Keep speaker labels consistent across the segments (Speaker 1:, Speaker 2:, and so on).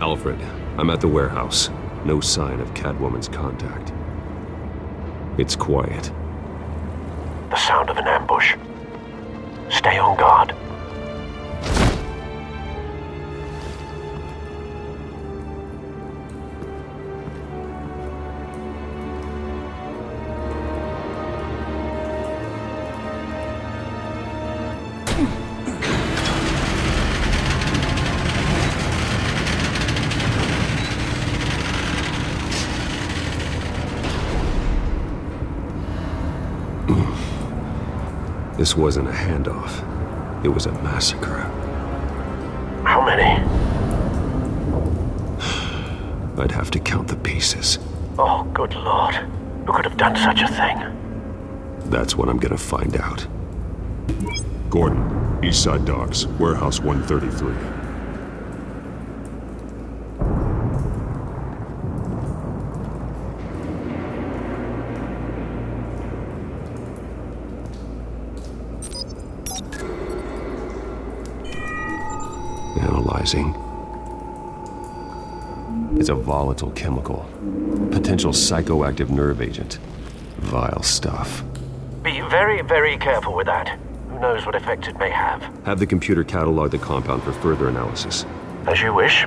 Speaker 1: Alfred, I'm at the warehouse. No sign of Catwoman's contact. It's quiet.
Speaker 2: The sound of an ambush. Stay on guard.
Speaker 1: This wasn't a handoff. It was a massacre.
Speaker 2: How many?
Speaker 1: I'd have to count the pieces.
Speaker 2: Oh, good Lord. Who could have done such a thing?
Speaker 1: That's what I'm gonna find out.
Speaker 3: Gordon, Eastside Docks, Warehouse 133.
Speaker 1: Analyzing. It's a volatile chemical. Potential psychoactive nerve agent. Vile stuff.
Speaker 2: Be very, very careful with that. Who knows what effects it may have?
Speaker 1: Have the computer catalog the compound for further analysis.
Speaker 2: As you wish.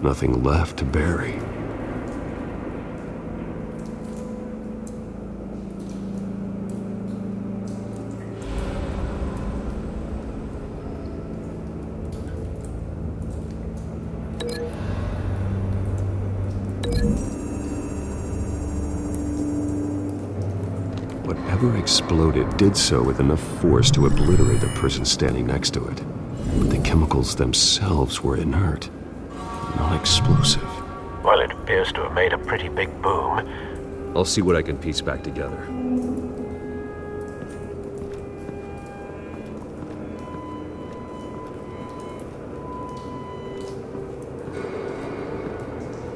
Speaker 1: Nothing left to bury. Whatever exploded did so with enough force to obliterate the person standing next to it. But the chemicals themselves were inert, not explosive.
Speaker 2: Well, it appears to have made a pretty big boom.
Speaker 1: I'll see what I can piece back together.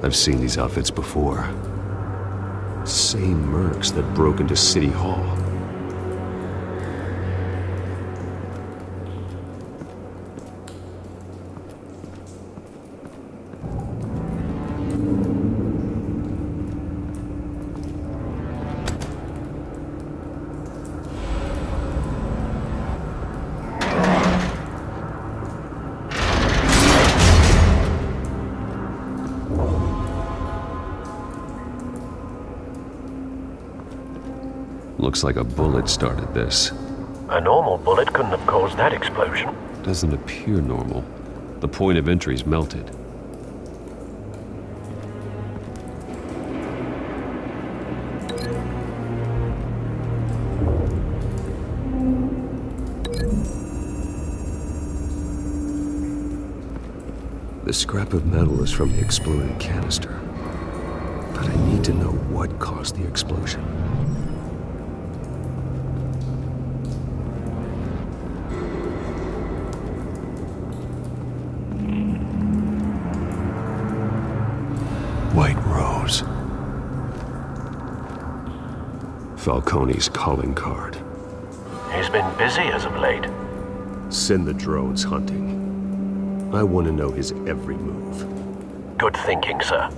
Speaker 1: I've seen these outfits before. Same mercs that broke into City Hall. Looks like a bullet started this.
Speaker 2: A normal bullet couldn't have caused that explosion.
Speaker 1: Doesn't appear normal. The point of entry's melted. The scrap of metal is from the exploded canister. But I need to know what caused the explosion. White Rose. Falcone's calling card.
Speaker 2: He's been busy as of late.
Speaker 1: Send the drones hunting. I want to know his every move.
Speaker 2: Good thinking, sir.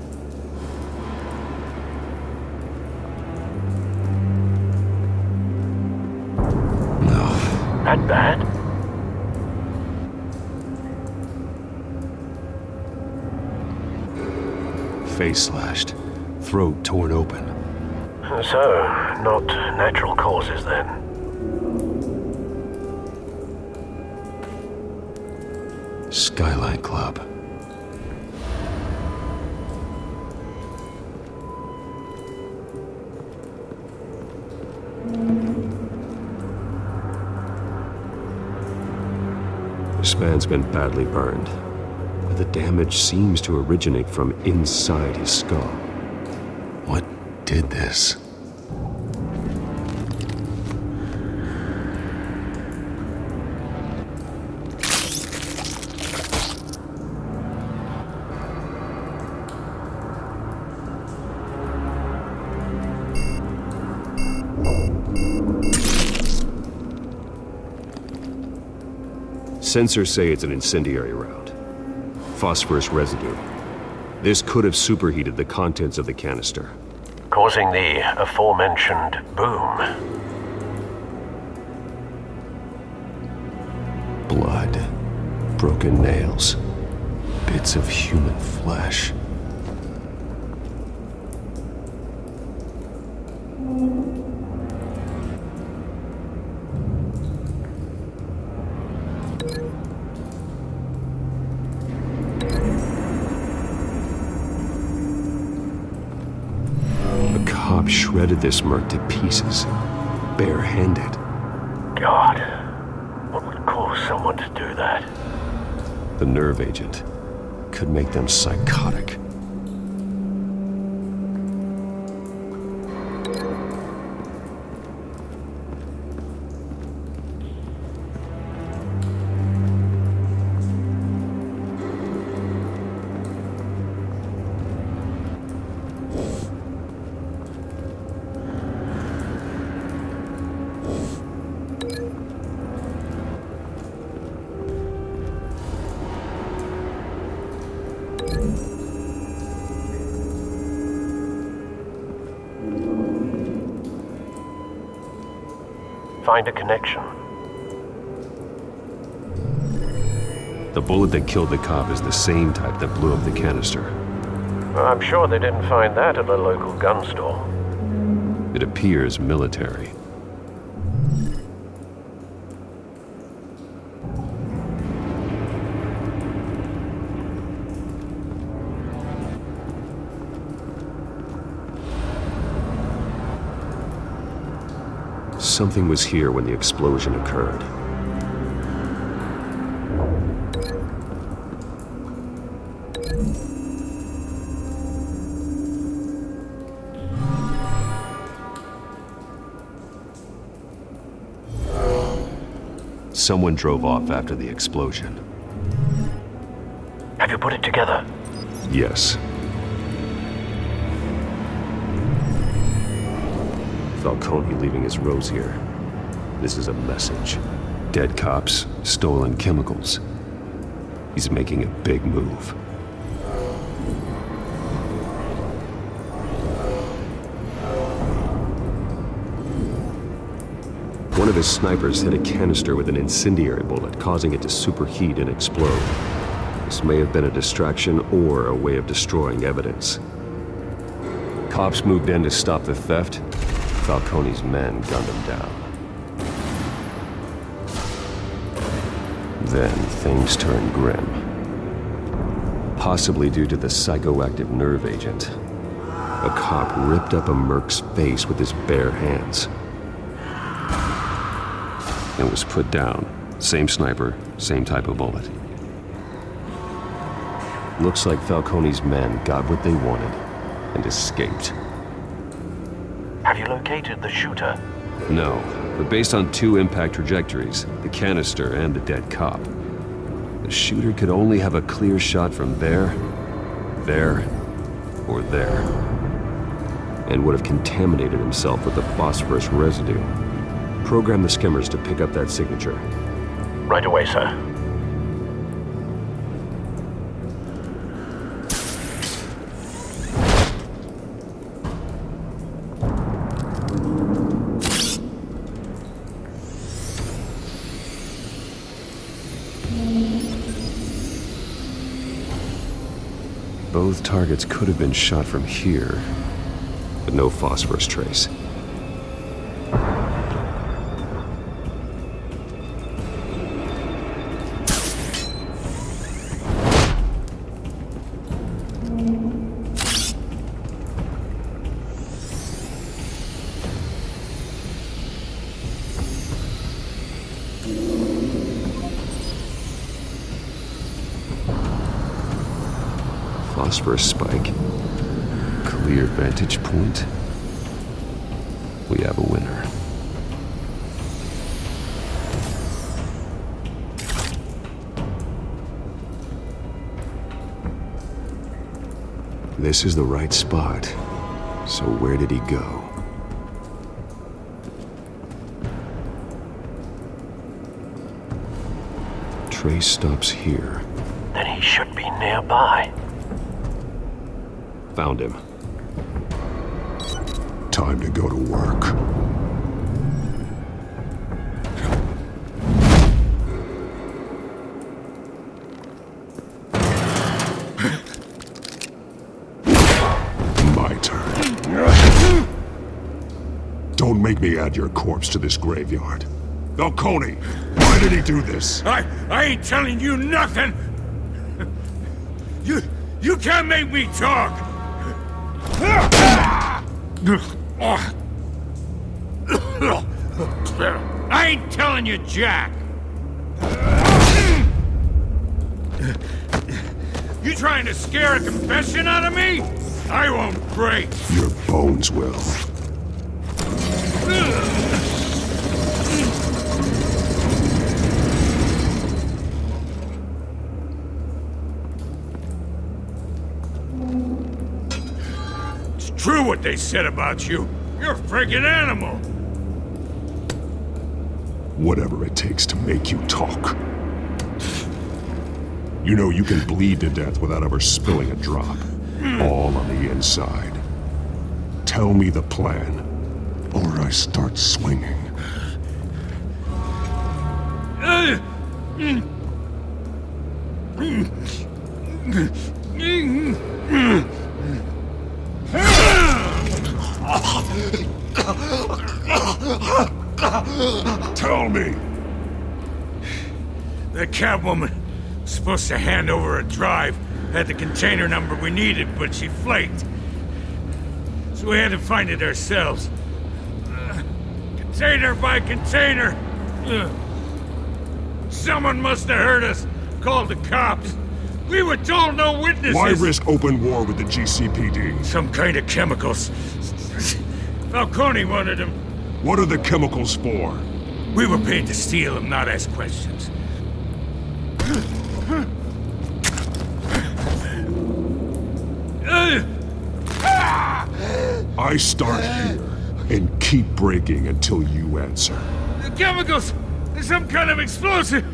Speaker 1: No.
Speaker 2: That bad?
Speaker 1: Face slashed. Throat torn open.
Speaker 2: So, not natural causes then.
Speaker 1: Skyline Club. This man's been badly burned, but the damage seems to originate from inside his skull. What did this? Sensors say it's an incendiary round. Phosphorus residue. This could have superheated the contents of the canister,
Speaker 2: causing the aforementioned boom.
Speaker 1: Blood, broken nails, bits of human flesh. A cop shredded this merc to pieces, barehanded.
Speaker 2: God, what would cause someone to do that?
Speaker 1: The nerve agent could make them psychotic.
Speaker 2: Find a connection.
Speaker 1: The bullet that killed the cop is the same type that blew up the canister.
Speaker 2: I'm sure they didn't find that at a local gun store.
Speaker 1: It appears military. Something was here when the explosion occurred. Someone drove off after the explosion.
Speaker 2: Have you put it together?
Speaker 1: Yes. Falcone leaving his rose here. This is a message. Dead cops, stolen chemicals. He's making a big move. One of his snipers hit a canister with an incendiary bullet, causing it to superheat and explode. This may have been a distraction or a way of destroying evidence. Cops moved in to stop the theft. Falcone's men gunned him down. Then things turned grim. Possibly due to the psychoactive nerve agent. A cop ripped up a merc's face with his bare hands. And was put down. Same sniper, same type of bullet. Looks like Falcone's men got what they wanted and escaped.
Speaker 2: Have you located the shooter?
Speaker 1: No, but based on two impact trajectories, the canister and the dead cop, the shooter could only have a clear shot from there, or there, and would have contaminated himself with the phosphorus residue. Program the skimmers to pick up that signature.
Speaker 2: Right away, sir.
Speaker 1: Both targets could have been shot from here, but no phosphorus trace. Phosphorus spike. Clear vantage point. We have a winner. This is the right spot. So where did he go? trace stops here.
Speaker 2: Then he should be nearby.
Speaker 1: Found him.
Speaker 3: Time to go to work. My turn. Don't make me add your corpse to this graveyard. Falcone, why did he do this?
Speaker 4: I ain't telling you nothing! You can't make me talk! I ain't telling you jack! You trying to scare a confession out of me? I won't break!
Speaker 3: Your bones will.
Speaker 4: It's true what they said about you. You're a freaking animal!
Speaker 3: Whatever it takes to make you talk. You know you can bleed to death without ever spilling a drop. All on the inside. Tell me the plan, or I start swinging. Tell me!
Speaker 4: The Catwoman was supposed to hand over a drive, had the container number we needed, but she flaked. So we had to find it ourselves. Container by container! Someone must have heard us, called the cops. We were told no witnesses!
Speaker 3: Why risk open war with the GCPD?
Speaker 4: Some kind of chemicals. Falcone wanted them.
Speaker 3: What are the chemicals for?
Speaker 4: We were paid to steal them, not ask questions.
Speaker 3: I start here and keep breaking until you answer.
Speaker 4: The chemicals! There's some kind of explosive!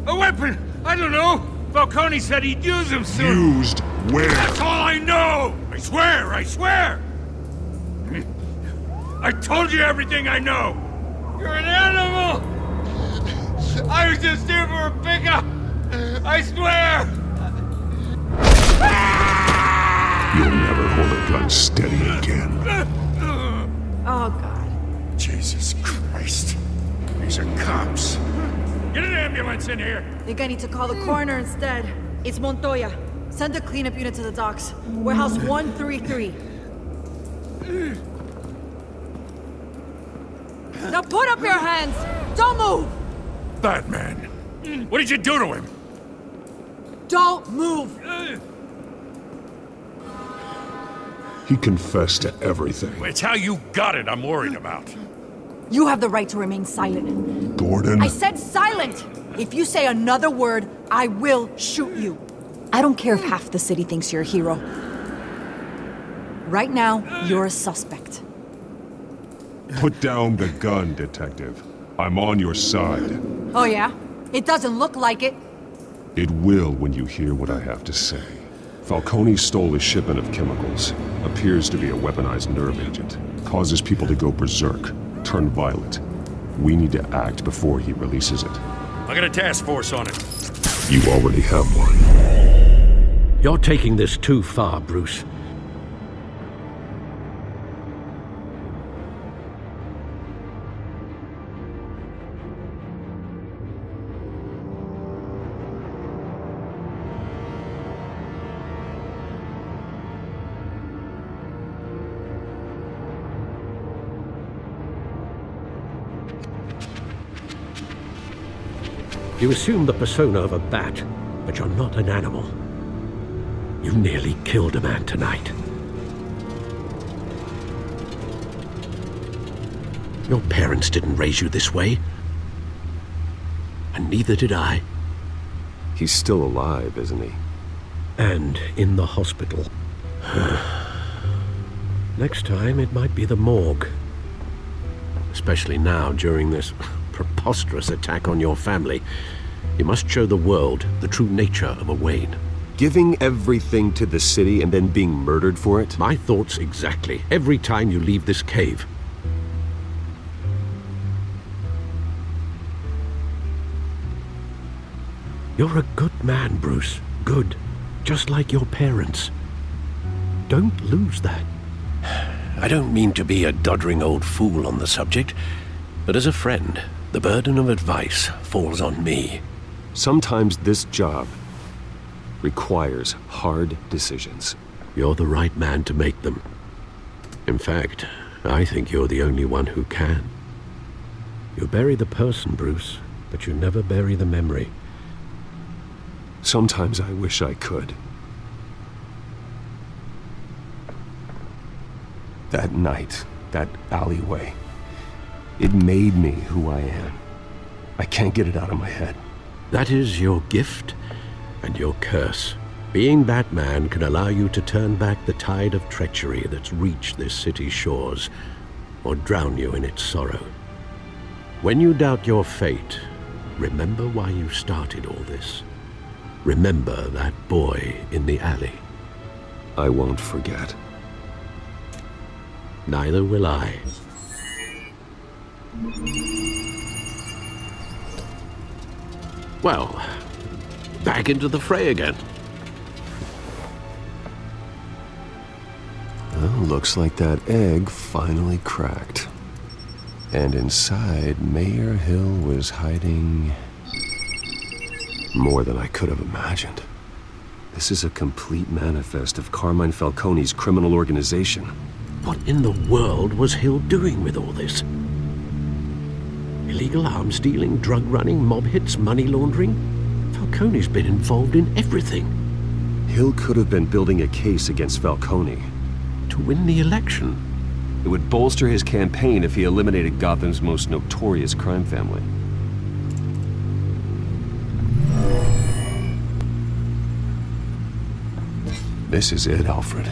Speaker 4: A weapon! I don't know! Falcone said he'd use them soon!
Speaker 3: Used where?
Speaker 4: That's all I know! I swear! I swear! I told you everything I know! You're an animal! I was just here for a pickup! I swear!
Speaker 3: You'll never hold a gun steady again.
Speaker 5: Oh, God.
Speaker 4: Jesus Christ. These are cops. Get an ambulance in here!
Speaker 5: Think I need to call the coroner instead. It's Montoya. Send a cleanup unit to the docks. Warehouse 133. Now put up your hands! Don't move!
Speaker 4: Batman. What did you do to him?
Speaker 5: Don't move!
Speaker 3: He confessed to everything.
Speaker 4: It's how you got it I'm worried about.
Speaker 5: You have the right to remain silent.
Speaker 3: Gordon,
Speaker 5: I said silent! If you say another word, I will shoot you. I don't care if half the city thinks you're a hero. Right now, you're a suspect.
Speaker 3: put down the gun, Detective. I'm on your side.
Speaker 5: Oh yeah? It doesn't look like it.
Speaker 3: It will when you hear what I have to say. Falcone stole a shipment of chemicals. Appears to be a weaponized nerve agent. Causes people to go berserk, turn violent. We need to act before he releases it.
Speaker 4: I got a task force on it.
Speaker 3: You already have one.
Speaker 6: You're taking this too far, Bruce. You assume the persona of a bat, but you're not an animal. You nearly killed a man tonight. Your parents didn't raise you this way. And neither did I.
Speaker 1: He's still alive, isn't he?
Speaker 6: And in the hospital. Next time, it might be the morgue. Especially now, during this preposterous attack on your family. You must show the world the true nature of a Wayne.
Speaker 1: Giving everything to the city and then being murdered for it?
Speaker 6: My thoughts exactly, every time you leave this cave. You're a good man, Bruce. Good. Just like your parents. Don't lose that.
Speaker 2: I don't mean to be a doddering old fool on the subject, but as a friend, the burden of advice falls on me.
Speaker 1: Sometimes this job requires hard decisions.
Speaker 6: You're the right man to make them. In fact, I think you're the only one who can. You bury the person, Bruce, but you never bury the memory.
Speaker 1: Sometimes I wish I could. That night, that alleyway, it made me who I am. I can't get it out of my head.
Speaker 6: That is your gift and your curse. Being Batman can allow you to turn back the tide of treachery that's reached this city's shores, or drown you in its sorrow. When you doubt your fate, remember why you started all this. Remember that boy in the alley.
Speaker 1: I won't forget.
Speaker 6: Neither will I. Well, back into the fray again.
Speaker 1: Well, looks like that egg finally cracked. And inside, Mayor Hill was hiding more than I could have imagined. This is a complete manifest of Carmine Falcone's criminal organization.
Speaker 6: What in the world was Hill doing with all this? Illegal arms dealing, drug running, mob hits, money laundering? Falcone's been involved in everything.
Speaker 1: Hill could have been building a case against Falcone.
Speaker 6: To win the election.
Speaker 1: It would bolster his campaign if he eliminated Gotham's most notorious crime family. This is it, Alfred.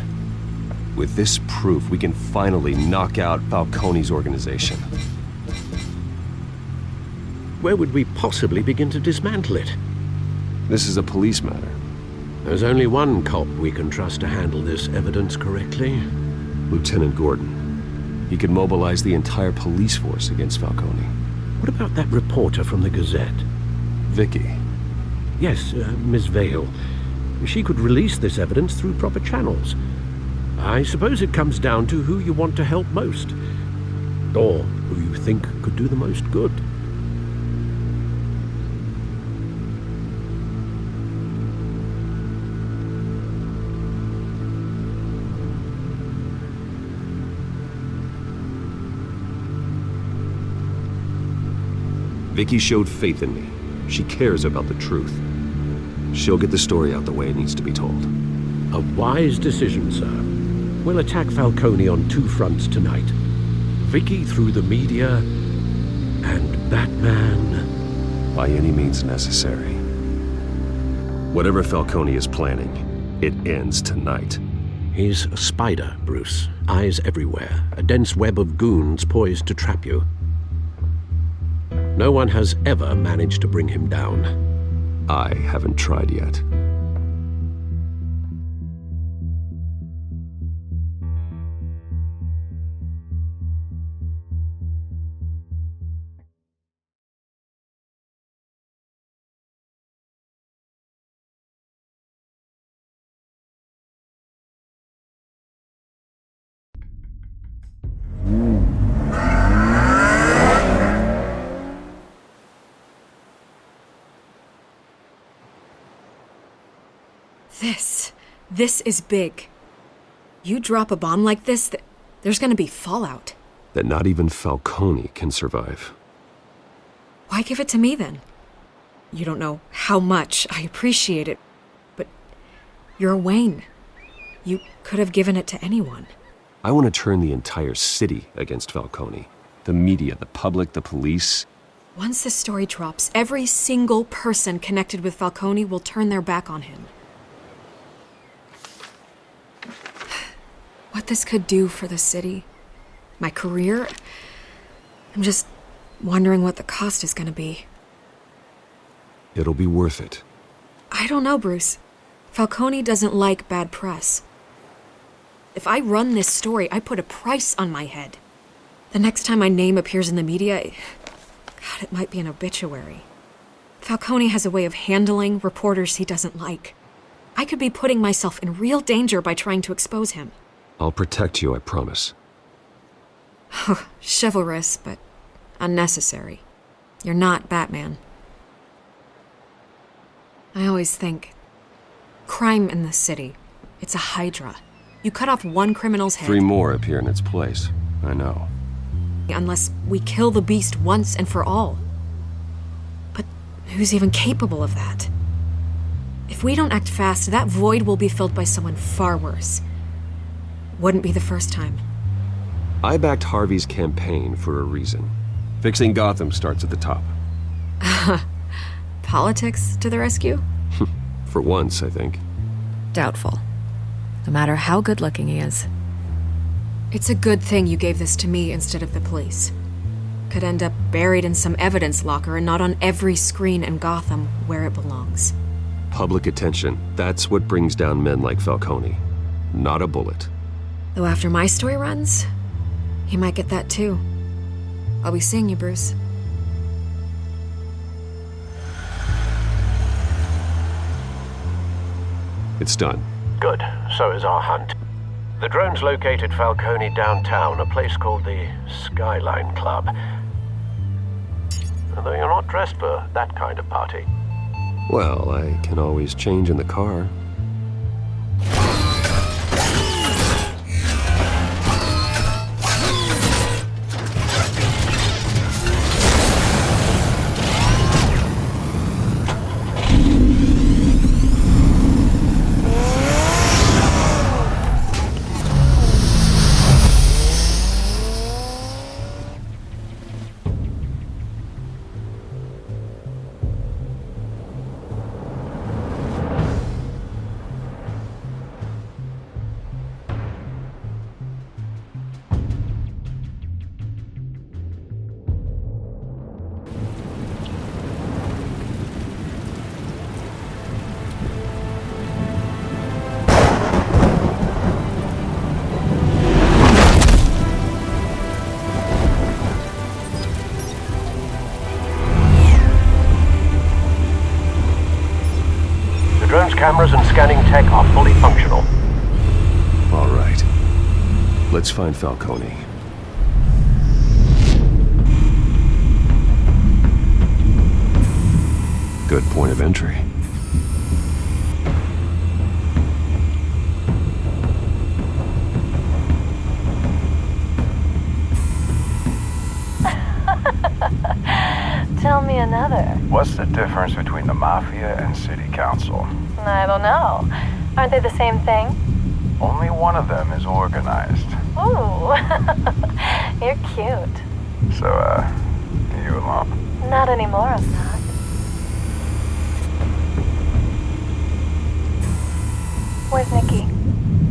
Speaker 1: With this proof, we can finally knock out Falcone's organization.
Speaker 6: Where would we possibly begin to dismantle it?
Speaker 1: This is a police matter.
Speaker 6: There's only one cop we can trust to handle this evidence correctly.
Speaker 1: Lieutenant Gordon. He could mobilize the entire police force against Falcone.
Speaker 6: What about that reporter from the Gazette?
Speaker 1: Vicky.
Speaker 6: Yes, Miss Vale. She could release this evidence through proper channels. I suppose it comes down to who you want to help most. Or who you think could do the most good.
Speaker 1: Vicky showed faith in me. She cares about the truth. She'll get the story out the way it needs to be told.
Speaker 6: A wise decision, sir. We'll attack Falcone on two fronts tonight. Vicky through the media, and Batman...
Speaker 1: by any means necessary. Whatever Falcone is planning, it ends tonight.
Speaker 6: He's a spider, Bruce. Eyes everywhere. A dense web of goons poised to trap you. No one has ever managed to bring him down.
Speaker 1: I haven't tried yet.
Speaker 5: This is big. You drop a bomb like this, there's gonna be fallout.
Speaker 1: That not even Falcone can survive.
Speaker 5: Why give it to me then? You don't know how much I appreciate it, but you're a Wayne. You could have given it to anyone.
Speaker 1: I want to turn the entire city against Falcone. The media, the public, the police.
Speaker 5: Once this story drops, every single person connected with Falcone will turn their back on him. What this could do for the city, my career, I'm just wondering what the cost is going to be.
Speaker 1: It'll be worth it.
Speaker 5: I don't know, Bruce. Falcone doesn't like bad press. If I run this story, I put a price on my head. The next time my name appears in the media, God, it might be an obituary. Falcone has a way of handling reporters he doesn't like. I could be putting myself in real danger by trying to expose him.
Speaker 1: I'll protect you, I promise.
Speaker 5: Chivalrous, but unnecessary. You're not Batman. I always think, crime in this city, it's a hydra. You cut off one criminal's head.
Speaker 1: 3 more appear in its place. I know.
Speaker 5: Unless we kill the beast once and for all. But who's even capable of that? If we don't act fast, that void will be filled by someone far worse. Wouldn't be the first time.
Speaker 1: I backed Harvey's campaign for a reason. Fixing Gotham starts at the top.
Speaker 5: Politics to the rescue?
Speaker 1: For once, I think.
Speaker 5: Doubtful. No matter how good-looking he is. It's a good thing you gave this to me instead of the police. Could end up buried in some evidence locker and not on every screen in Gotham where it belongs.
Speaker 1: Public attention, that's what brings down men like Falcone. Not a bullet.
Speaker 5: Though after my story runs, he might get that too. I'll be seeing you, Bruce.
Speaker 1: It's done.
Speaker 2: Good. So is our hunt. The drones located Falcone downtown, a place called the Skyline Club. Although you're not dressed for that kind of party.
Speaker 1: Well, I can always change in the car.
Speaker 2: Drone's cameras and scanning tech are fully functional.
Speaker 1: All right. Let's find Falcone. Good point of entry.
Speaker 7: Tell me another.
Speaker 8: What's the difference between the Mafia and City Council?
Speaker 7: I don't know. Aren't they the same thing?
Speaker 8: Only one of them is organized.
Speaker 7: Ooh, you're cute.
Speaker 8: So, you along?
Speaker 7: Not anymore, I'm not. Where's Nikki?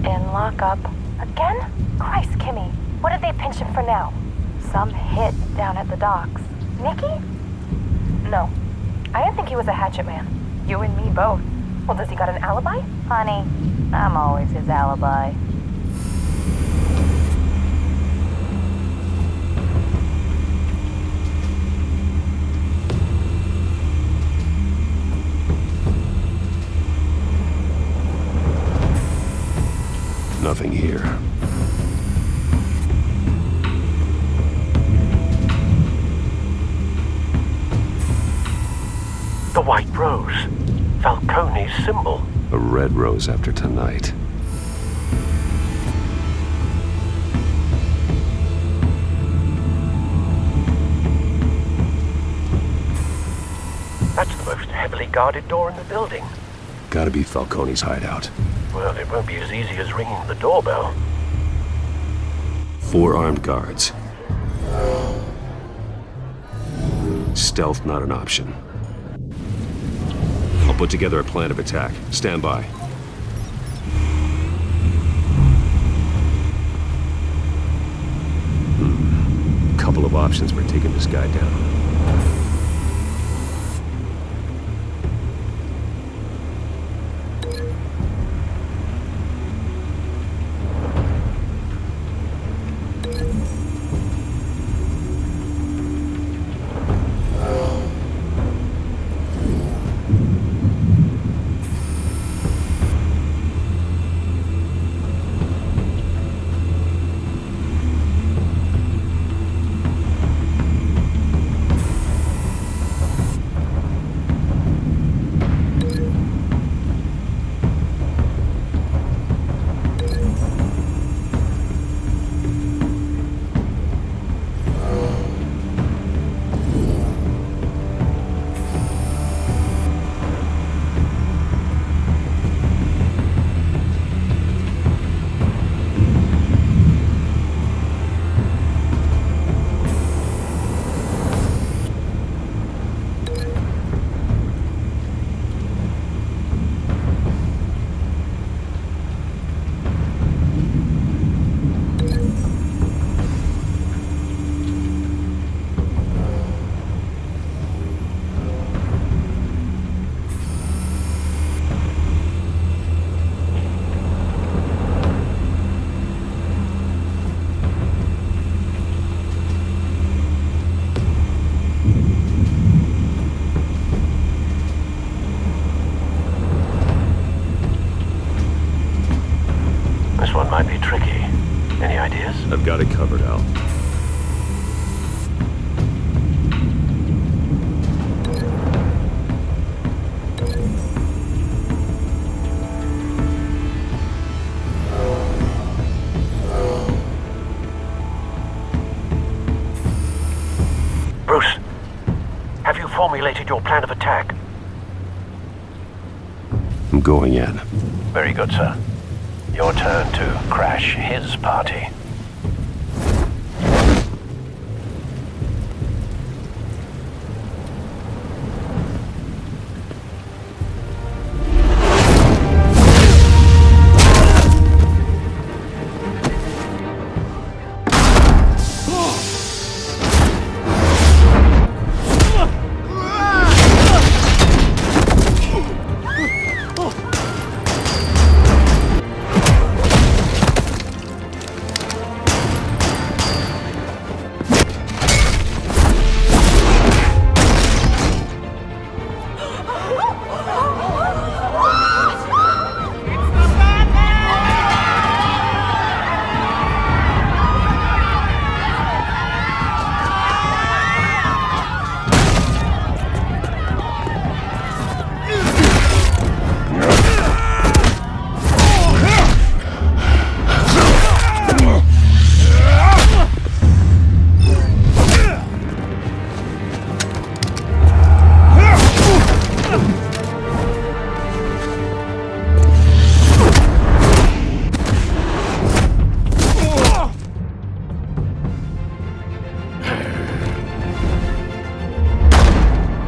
Speaker 7: In lockup. Again? Christ, Kimmy. What did they pinch him for now? Some hit down at the docks. Nikki? No. I didn't think he was a hatchet man. You and me both. Well, does he got an alibi? Honey, I'm always his alibi.
Speaker 1: Nothing here.
Speaker 2: The white rose. Falcone's symbol.
Speaker 1: A red rose after tonight.
Speaker 2: That's the most heavily guarded door in the building.
Speaker 1: Gotta be Falcone's hideout.
Speaker 2: Well, it won't be as easy as ringing the doorbell.
Speaker 1: 4 armed guards. Stealth not an option. I'll put together a plan of attack. Stand by. Couple of options for taking this guy down.
Speaker 2: This one might be tricky. Any ideas?
Speaker 1: I've got it covered, Al.
Speaker 2: Bruce, have you formulated your plan of attack?
Speaker 1: I'm going in.
Speaker 2: Very good, sir. Your turn to crash his party.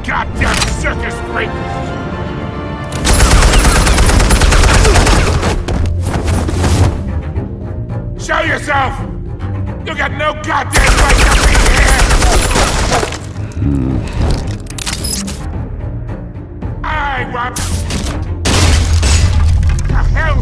Speaker 4: Goddamn circus freak! Show yourself! You got no goddamn right to be here! I want... The hell?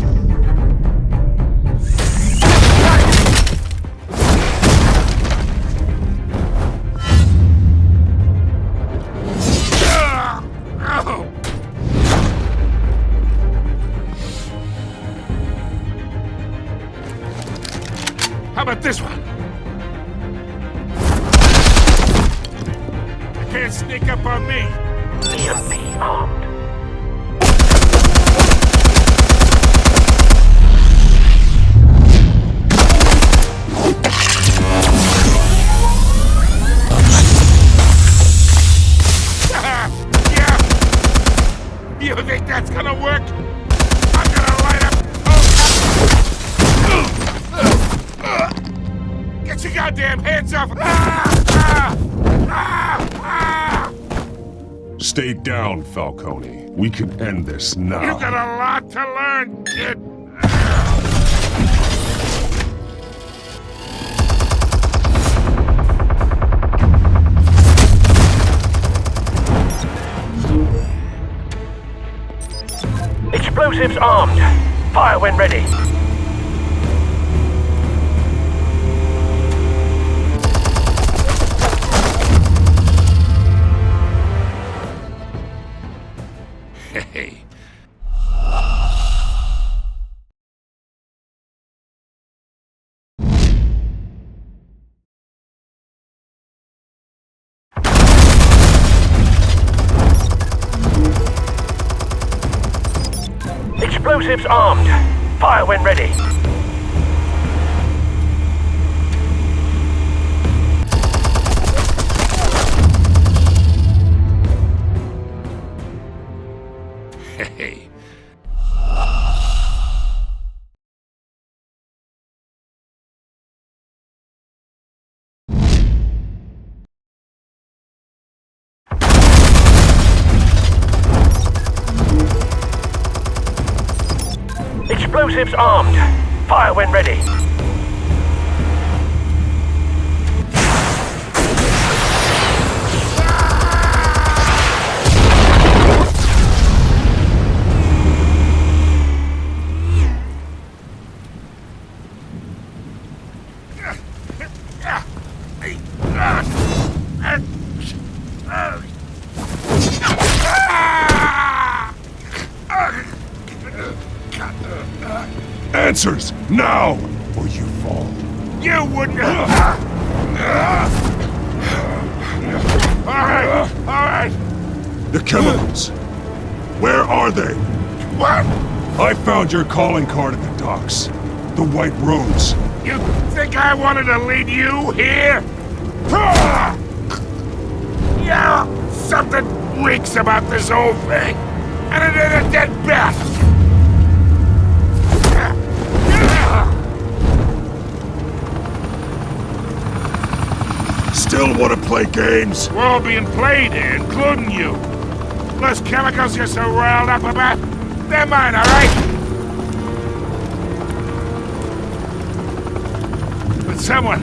Speaker 4: How about this one? You can't sneak up on me.
Speaker 2: EMP armed.
Speaker 4: Yeah. You think that's gonna work? I'm gonna light up. Get your goddamn hands off!
Speaker 3: Stay down, Falcone. We can end this now.
Speaker 4: You got a lot to learn, kid.
Speaker 2: Explosives armed. Fire when ready.
Speaker 4: Hey.
Speaker 2: Explosives armed. Fire when ready.
Speaker 4: Hey.
Speaker 2: Explosives armed. Fire when ready.
Speaker 3: answers, now, or you fall.
Speaker 4: You wouldn't... Alright!
Speaker 3: The chemicals. Where are they?
Speaker 4: What?
Speaker 3: I found your calling card at the docks. The White Rose.
Speaker 4: You think I wanted to lead you here? Yeah, something reeks about this whole thing. And it ain't a dead bat.
Speaker 3: Still want to play games?
Speaker 4: We're all being played here, including you. Those chemicals you're so riled up about, they're mine, all right? But someone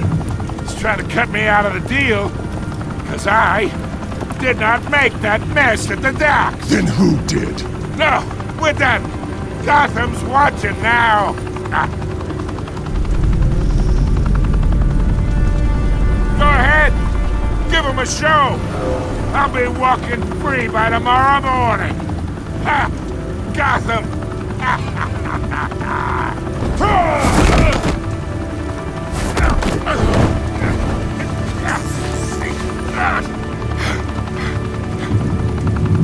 Speaker 4: is trying to cut me out of the deal, because I did not make that mess at the docks.
Speaker 3: Then who did?
Speaker 4: No, we're done. Gotham's watching now. Go ahead. Give him a show. I'll be walking free by tomorrow morning. Ha! Gotham.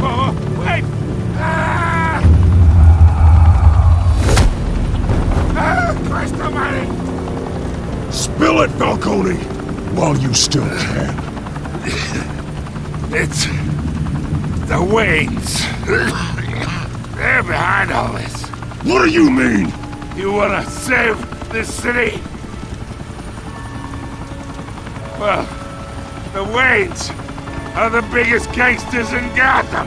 Speaker 4: Oh, wait! Christ almighty!
Speaker 3: Spill it, Falcone! While you still can.
Speaker 4: It's... the Waynes. They're behind all this.
Speaker 3: What do you mean?
Speaker 4: You wanna save this city? Well, the Waynes are the biggest gangsters in Gotham.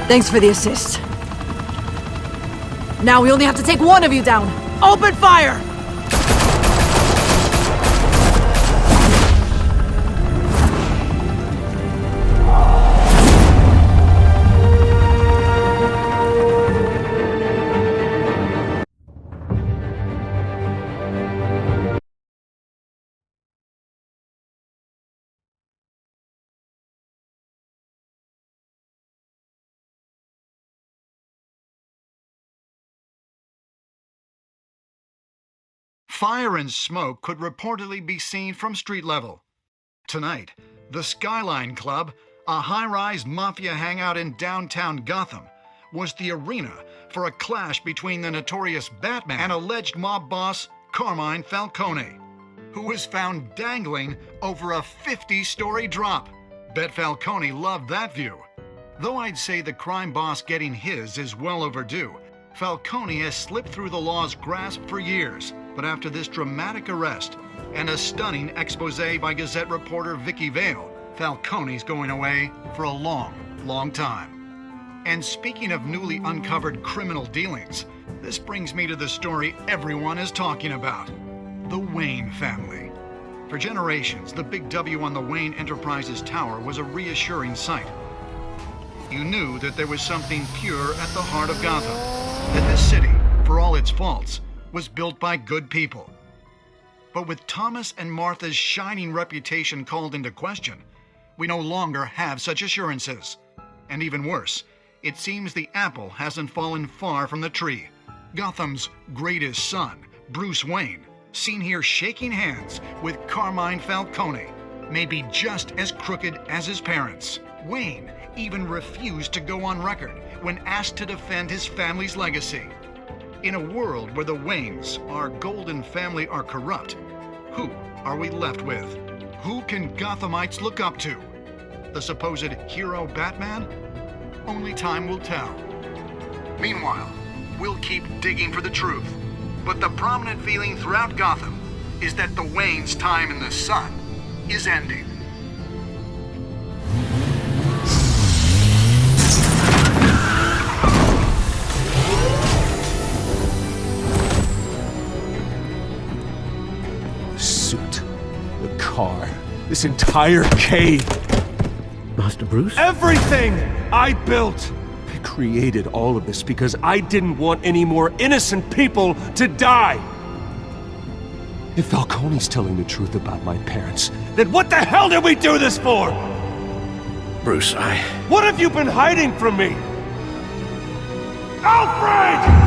Speaker 9: Thanks for the assist. Now we only have to take one of you down. Open fire!
Speaker 10: Fire and smoke could reportedly be seen from street level. Tonight, the Skyline Club, a high-rise mafia hangout in downtown Gotham, was the arena for a clash between the notorious Batman and alleged mob boss Carmine Falcone, who was found dangling over a 50-story drop. Bet Falcone loved that view. Though I'd say the crime boss getting his is well overdue, Falcone has slipped through the law's grasp for years. But after this dramatic arrest and a stunning expose by Gazette reporter Vicky Vale, Falcone's going away for a long, long time. And speaking of newly uncovered criminal dealings, this brings me to the story everyone is talking about: the Wayne family. For generations, the big W on the Wayne Enterprises tower was a reassuring sight. You knew that there was something pure at the heart of Gotham, that this city, for all its faults, was built by good people. But with Thomas and Martha's shining reputation called into question, we no longer have such assurances. And even worse, it seems the apple hasn't fallen far from the tree. Gotham's greatest son, Bruce Wayne, seen here shaking hands with Carmine Falcone, may be just as crooked as his parents. Wayne even refused to go on record when asked to defend his family's legacy. In a world where the Waynes, our golden family, are corrupt, who are we left with? Who can Gothamites look up to? The supposed hero Batman? Only time will tell. Meanwhile, we'll keep digging for the truth. But the prominent feeling throughout Gotham is that the Waynes' time in the sun is ending.
Speaker 11: The car. This entire cave.
Speaker 6: Master Bruce?
Speaker 11: Everything I built. I created all of this because I didn't want any more innocent people to die. If Falcone's telling the truth about my parents, then what the hell did we do this for?
Speaker 2: Bruce,
Speaker 11: What have you been hiding from me? Alfred!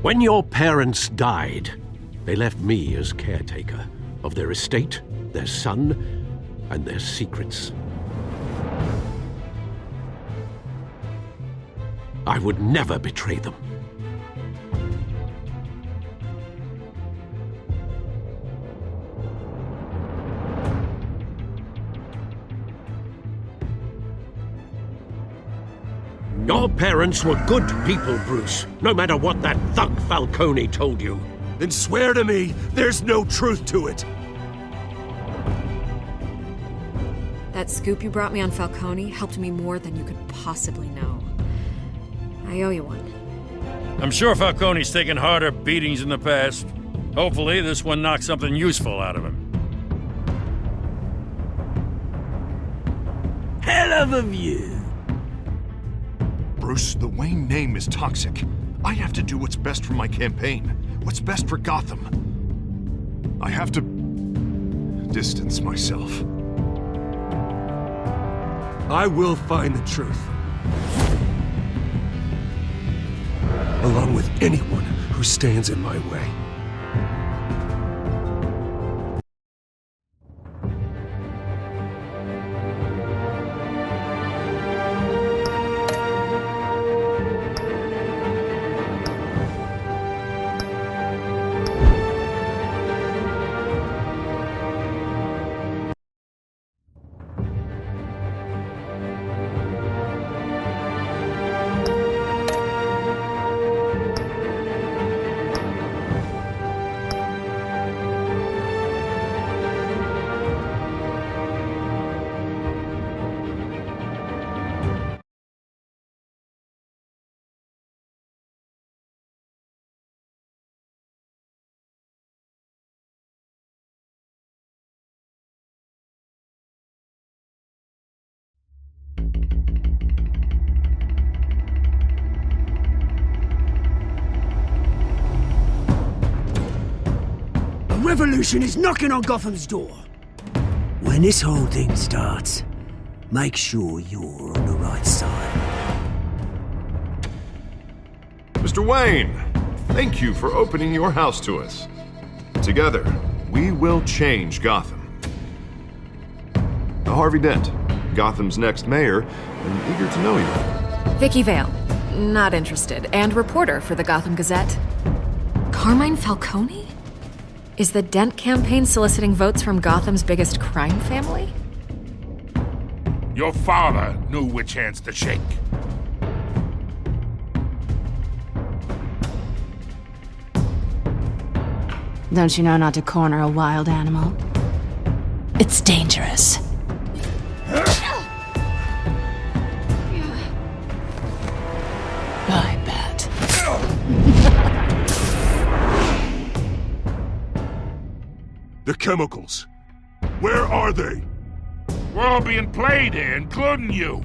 Speaker 6: When your parents died, they left me as caretaker of their estate, their son, and their secrets. I would never betray them. Your parents were good people, Bruce, no matter what that thug Falcone told you.
Speaker 11: Then swear to me there's no truth to it.
Speaker 5: That scoop you brought me on Falcone helped me more than you could possibly know. I owe you one.
Speaker 4: I'm sure Falcone's taken harder beatings in the past. Hopefully, this one knocks something useful out of him.
Speaker 12: Hell of a view.
Speaker 13: Bruce, the Wayne name is toxic. I have to do what's best for my campaign, what's best for Gotham. I have to distance myself.
Speaker 11: I will find the truth. Along with anyone who stands in my way.
Speaker 12: Revolution is knocking on Gotham's door. When this whole thing starts, make sure you're on the right side.
Speaker 13: Mr. Wayne, thank you for opening your house to us. Together, we will change Gotham. Harvey Dent, Gotham's next mayor, and eager to know you.
Speaker 5: Vicky Vale, not interested, and reporter for the Gotham Gazette. Carmine Falcone? Is the Dent campaign soliciting votes from Gotham's biggest crime family?
Speaker 4: Your father knew which hands to shake.
Speaker 14: Don't you know not to corner a wild animal? It's dangerous. I bet.
Speaker 11: The chemicals. Where are they?
Speaker 4: We're all being played here, including you.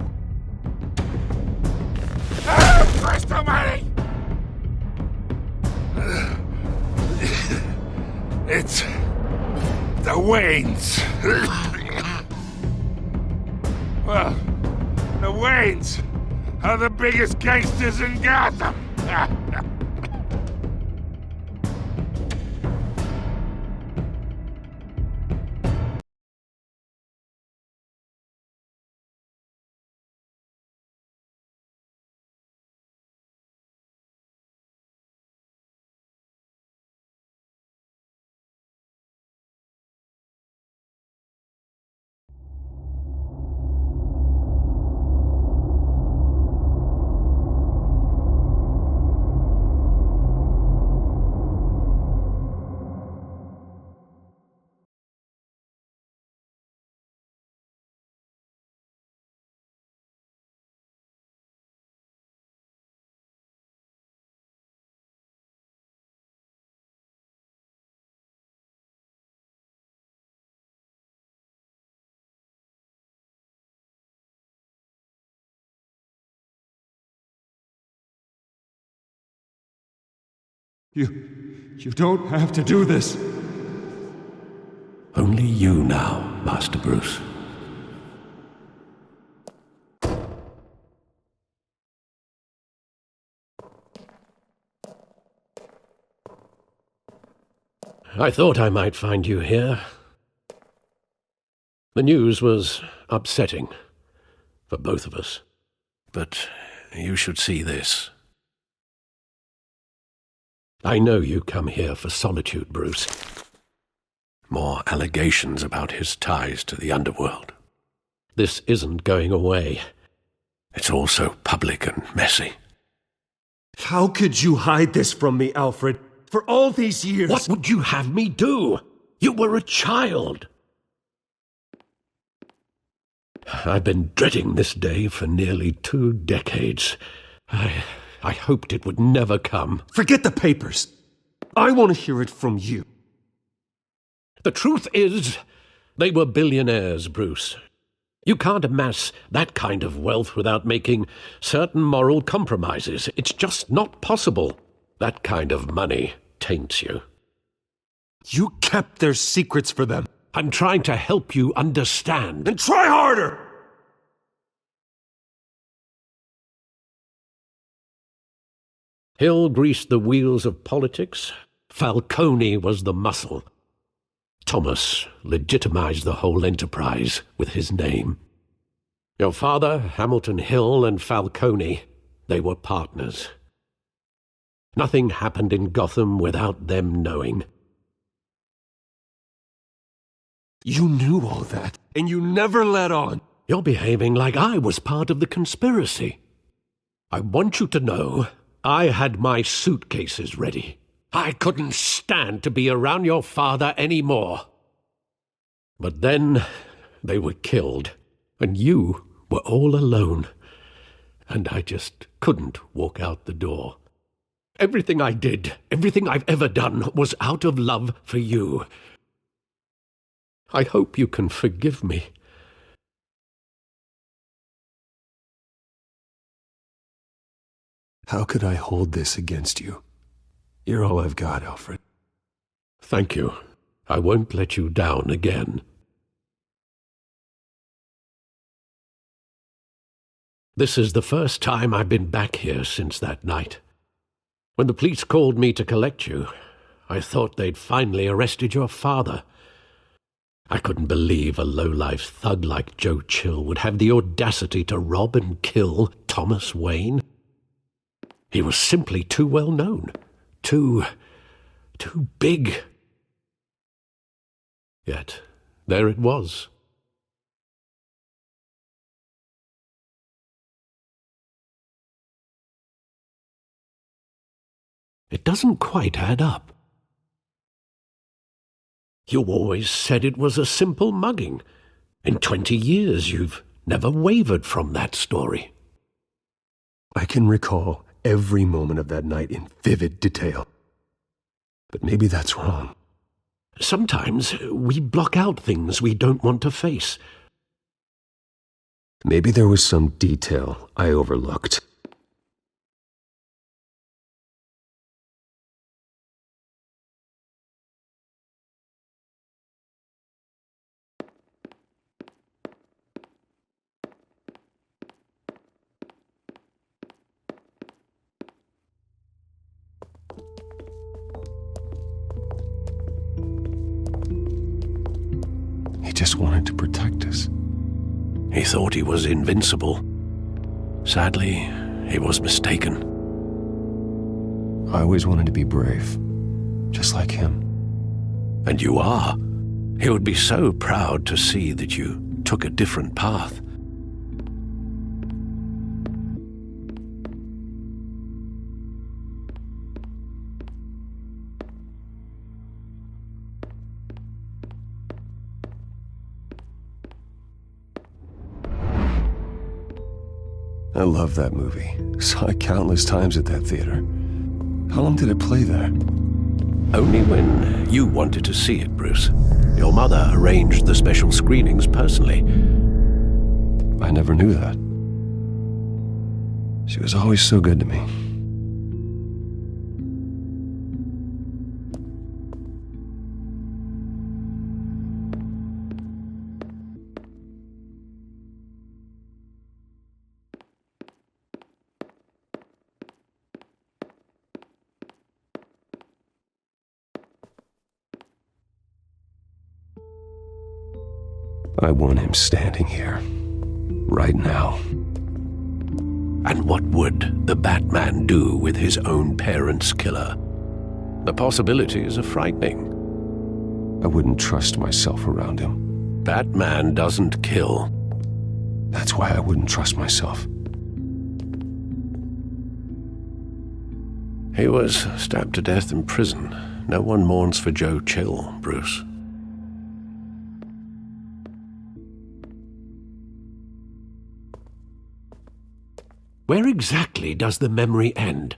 Speaker 4: Christ almighty! It's the Waynes. Well, the Waynes are the biggest gangsters in Gotham.
Speaker 11: You don't have to do this.
Speaker 2: Only you now, Master Bruce. I thought I might find you here. The news was upsetting for both of us. But you should see this. I know you come here for solitude, Bruce. More allegations about his ties to the underworld. This isn't going away. It's all so public and messy.
Speaker 11: How could you hide this from me, Alfred? For all these years...
Speaker 2: What would you have me do? You were a child. I've been dreading this day for nearly 2 decades. I hoped it would never come.
Speaker 11: Forget the papers. I want to hear it from you.
Speaker 2: The truth is, they were billionaires, Bruce. You can't amass that kind of wealth without making certain moral compromises. It's just not possible. That kind of money taints you.
Speaker 11: You kept their secrets for them.
Speaker 2: I'm trying to help you understand.
Speaker 11: Then try harder!
Speaker 2: Hill greased the wheels of politics. Falcone was the muscle. Thomas legitimized the whole enterprise with his name. Your father, Hamilton Hill, and Falcone, they were partners. Nothing happened in Gotham without them knowing.
Speaker 11: You knew all that, and you never let on.
Speaker 2: You're behaving like I was part of the conspiracy. I want you to know I had my suitcases ready. I couldn't stand to be around your father anymore. But then they were killed, and you were all alone, and I just couldn't walk out the door. Everything I did, everything I've ever done, was out of love for you. I hope you can forgive me.
Speaker 11: How could I hold this against you? You're all I've got, Alfred.
Speaker 2: Thank you. I won't let you down again. This is the first time I've been back here since that night. When the police called me to collect you, I thought they'd finally arrested your father. I couldn't believe a low-life thug like Joe Chill would have the audacity to rob and kill Thomas Wayne. He was simply too well known. Too big. Yet, there it was. It doesn't quite add up. You always said it was a simple mugging. In 20 years, you've never wavered from that story.
Speaker 11: I can recall every moment of that night in vivid detail. But maybe that's wrong.
Speaker 2: Sometimes we block out things we don't want to face.
Speaker 11: Maybe there was some detail I overlooked. He just wanted to protect us.
Speaker 2: He thought he was invincible. Sadly, he was mistaken.
Speaker 11: I always wanted to be brave, just like him.
Speaker 2: And you are. He would be so proud to see that you took a different path.
Speaker 11: I love that movie. Saw it countless times at that theater. How long did it play there?
Speaker 2: Only when you wanted to see it, Bruce. Your mother arranged the special screenings personally.
Speaker 11: I never knew that. She was always so good to me.
Speaker 1: I want him standing here, right now.
Speaker 6: And what would the Batman do with his own parents' killer? The possibilities are frightening.
Speaker 1: I wouldn't trust myself around him.
Speaker 6: Batman doesn't kill.
Speaker 1: That's why I wouldn't trust myself.
Speaker 6: He was stabbed to death in prison. No one mourns for Joe Chill, Bruce.
Speaker 2: Where exactly does the memory end?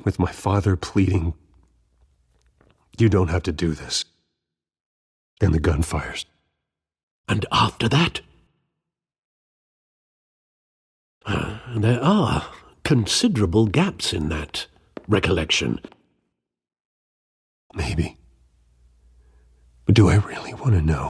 Speaker 1: With my father pleading, "You don't have to do this." And the gunfires.
Speaker 2: And after that? There are considerable gaps in that recollection.
Speaker 1: Maybe. But do I really want to know?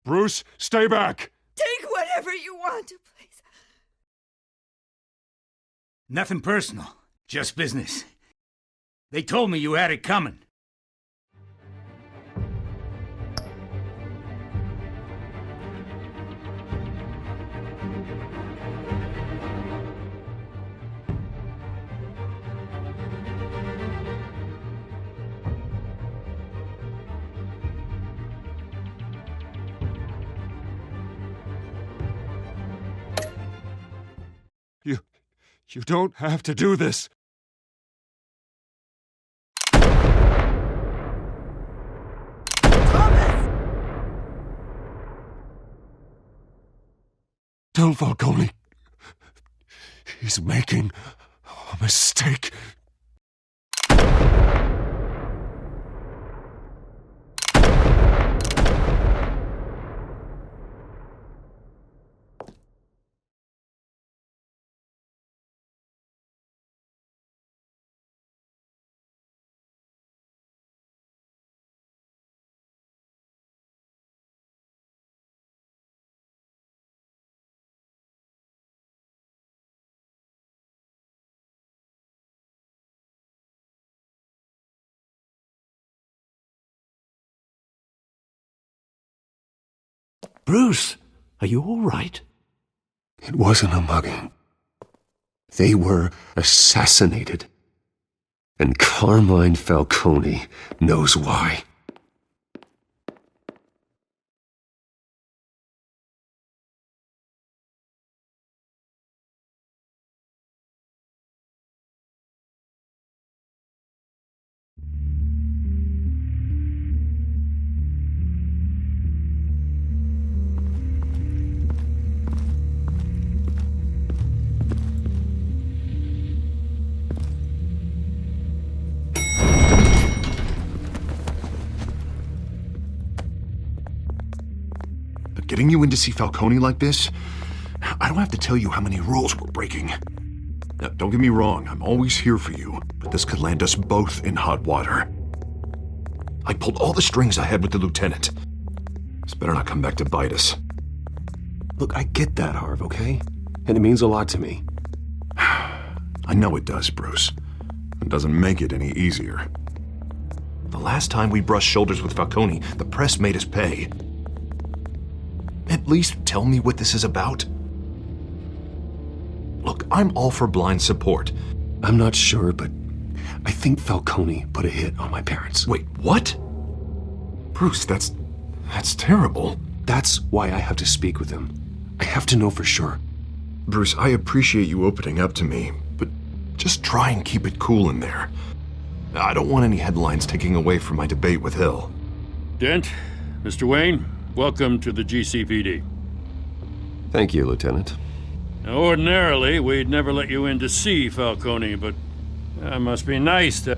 Speaker 3: Bruce, stay back!
Speaker 9: Take whatever you want, please.
Speaker 4: Nothing personal, just business. They told me you had it coming.
Speaker 3: You don't have to do this. Tell Falcone he's making a mistake.
Speaker 2: Bruce, are you all right?
Speaker 1: It wasn't a mugging. They were assassinated. And Carmine Falcone knows why.
Speaker 13: Getting you in to see Falcone like this, I don't have to tell you how many rules we're breaking. Now, don't get me wrong, I'm always here for you, but this could land us both in hot water. I pulled all the strings I had with the lieutenant. This better not come back to bite us.
Speaker 1: Look, I get that, Harv, okay? And it means a lot to me.
Speaker 13: I know it does, Bruce. It doesn't make it any easier. The last time we brushed shoulders with Falcone, the press made us pay. At least tell me what this is about. Look, I'm all for blind support.
Speaker 1: I'm not sure, but I think Falcone put a hit on my parents.
Speaker 13: Wait, what? Bruce, that's terrible.
Speaker 1: That's why I have to speak with him. I have to know for sure.
Speaker 13: Bruce, I appreciate you opening up to me, but just try and keep it cool in there. I don't want any headlines taking away from my debate with Hill.
Speaker 15: Dent, Mr. Wayne, welcome to the GCPD.
Speaker 1: Thank you, Lieutenant.
Speaker 15: Now, ordinarily, we'd never let you in to see Falcone, but it must be nice to